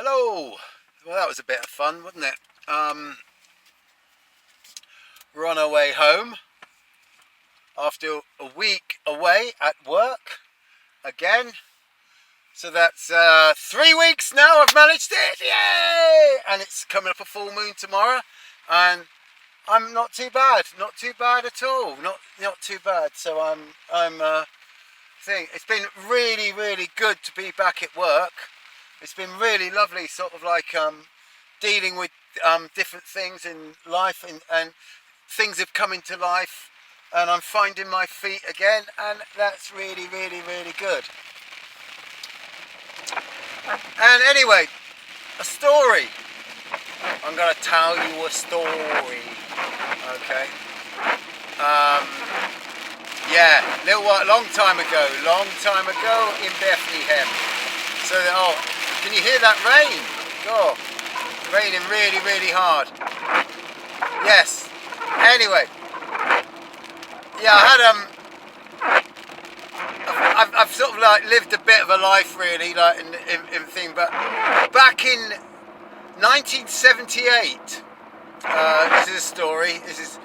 Hello. Well, that was a bit of fun, wasn't it? We're on our way home after a week away at work again. So that's 3 weeks now. I've managed it. Yay! And it's coming up a full moon tomorrow, and I'm not too bad. Not too bad at all. Not too bad. So I'm think it's been really good to be back at work. It's been really lovely, sort of like dealing with different things in life, and things have come into life, and I'm finding my feet again, and that's really good. And anyway, a story. I'm gonna tell you a story. Okay. Yeah, long time ago in Bethlehem. So, can you hear that rain? Oh, raining really hard. Yes. Anyway, yeah, I've sort of like lived a bit of a life really, like in thing. But back in 1978, this is a story. This is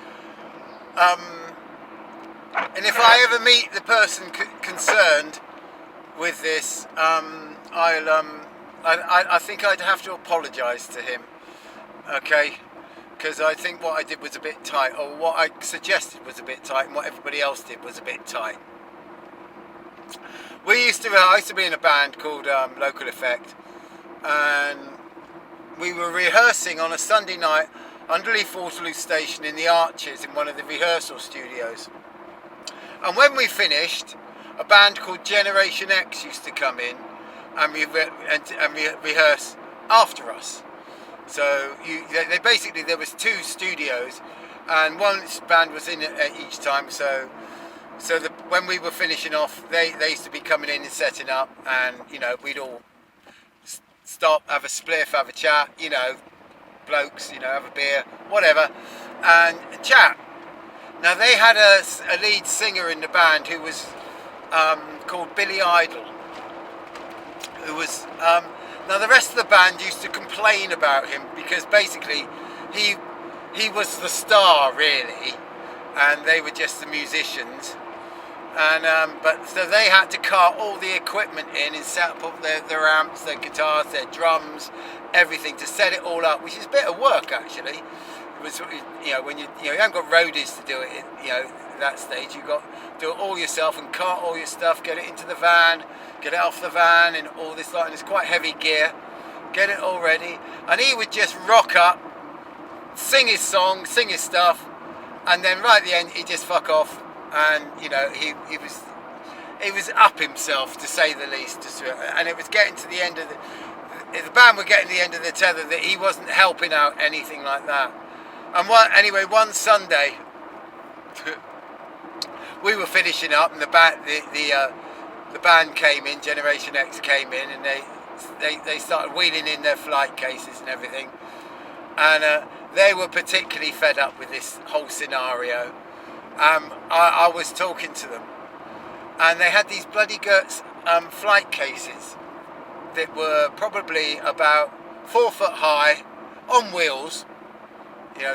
and if I ever meet the person concerned with this, I think I'd have to apologise to him, okay? Because I think what I did was a bit tight, or what I suggested was a bit tight, and what everybody else did was a bit tight. I used to be in a band called Local Effect, and we were rehearsing on a Sunday night underneath Waterloo Station in the Arches in one of the rehearsal studios. And when we finished, a band called Generation X used to come in and rehearse after us. So they basically, there was two studios, and one band was in at each time. So when we were finishing off, they used to be coming in and setting up, and we'd all stop, have a spliff, have a chat, blokes, have a beer, whatever, and chat. Now they had a lead singer in the band who was called Billy Idol, who was now the rest of the band used to complain about him because basically he was the star really, and they were just the musicians, and but so they had to cart all the equipment in and set up all their amps, their guitars, their drums, everything, to set it all up, which is a bit of work actually. It was, when you haven't got roadies to do it, at that stage you've got to do it all yourself and cart all your stuff, get it into the van, get it off the van, and all this and it's quite heavy gear, get it all ready, and he would just rock up, sing his song, sing his stuff, and then right at the end he'd just fuck off, and he was up himself, to say the least, and it was getting to the end of the band were getting to the end of the tether, that he wasn't helping out anything like that. And one Sunday, we were finishing up, and the band came in, Generation X came in, and they started wheeling in their flight cases and everything, and they were particularly fed up with this whole scenario. I was talking to them, and they had these bloody flight cases that were probably about 4 foot high, on wheels,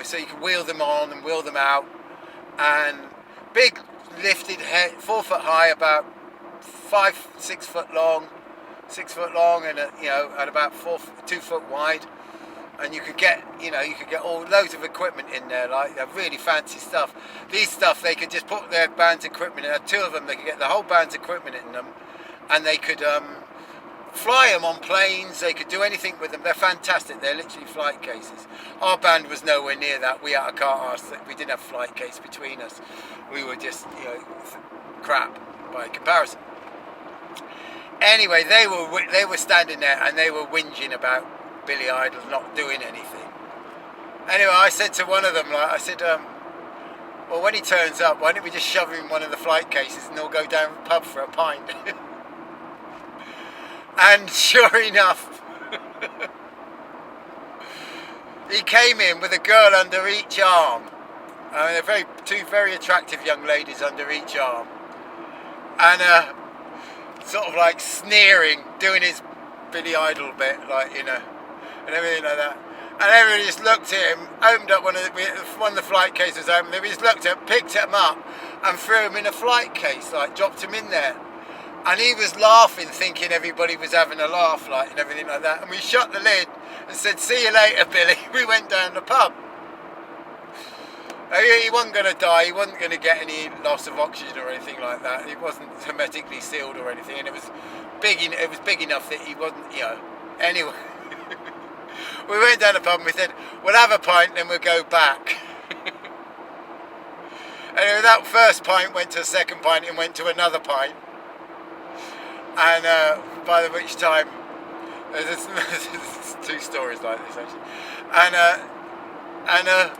so you could wheel them on and wheel them out, and big lifted head, 4 foot high, about 6 foot long, and and about 2 foot wide, and you could get all loads of equipment in there, like really fancy stuff. These stuff they could just put their band's equipment in. Two of them, they could get the whole band's equipment in them, and they could fly them on planes. They could do anything with them. They're fantastic. They're literally flight cases. Our band was nowhere near that. We had a car. We didn't have flight case between us. We were just crap by comparison. Anyway, they were standing there and they were whinging about Billy Idol not doing anything. Anyway, I said to one of them, well, when he turns up, why don't we just shove him in one of the flight cases and all go down to the pub for a pint? And sure enough, he came in with a girl under each arm. Two very attractive young ladies under each arm, and sort of like sneering, doing his Billy Idol bit, like, you know, and everything like that. And everybody just looked at him, opened up one of the flight cases open, they just looked at him, picked him up and threw him in a flight case, like dropped him in there. And he was laughing, thinking everybody was having a laugh, like, and everything like that. And we shut the lid and said, "See you later, Billy." We went down the pub. He wasn't going to die, he wasn't going to get any loss of oxygen or anything like that. It wasn't hermetically sealed or anything, and it was big enough that he wasn't, you know. Anyway, we went down the pub and we said, "We'll have a pint, then we'll go back." Anyway, that first pint went to a second pint and went to another pint. And by which time, there's two stories like this actually. And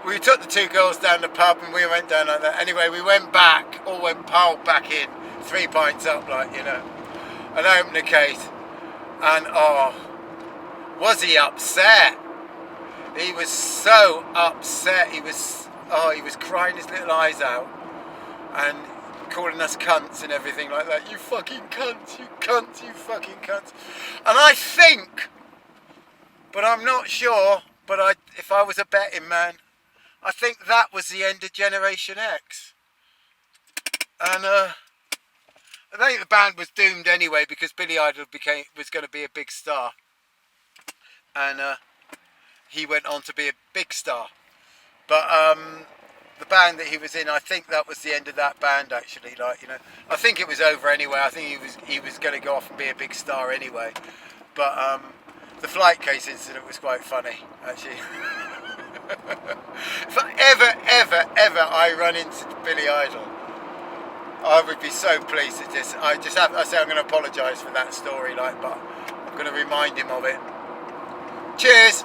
we took the two girls down the pub and we went down like that. Anyway, we went back, all went piled back in, 3 pints up, like, you know, and opened the case. And oh, was he upset? He was so upset. He was crying his little eyes out and calling us cunts and everything like that. "You fucking cunts, you cunts, you fucking cunts." And I think, but I'm not sure, but if I was a betting man, I think that was the end of Generation X. And I think the band was doomed anyway, because Billy Idol was going to be a big star. And he went on to be a big star. But the band that he was in, I think that was the end of that band actually, like, you know. I think it was over anyway. I think he was going to go off and be a big star anyway. But the flight case incident was quite funny actually. If ever I run into Billy Idol, I would be so pleased at this. I say I'm going to apologise for that story, like, but I'm going to remind him of it. Cheers.